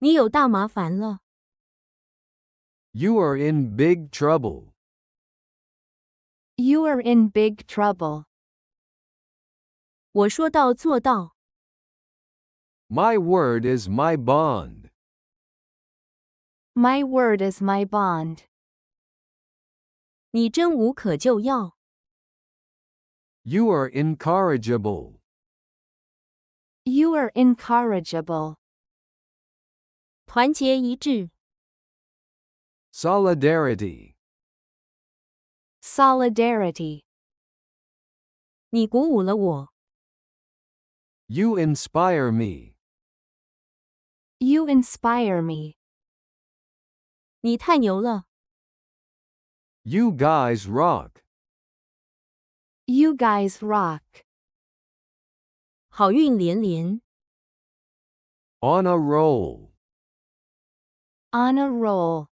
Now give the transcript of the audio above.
你有大麻烦了。You are in big trouble. You are in big trouble. 我说到做到。My word is my bond. My word is my bond. 你真无可救药。You are incorrigible. You are incorrigible. 团结一致。Solidarity. Solidarity. 你鼓舞了我。You inspire me. You inspire me. 你太牛了。You guys rock. You guys rock. 好运连连。On a roll. On a roll.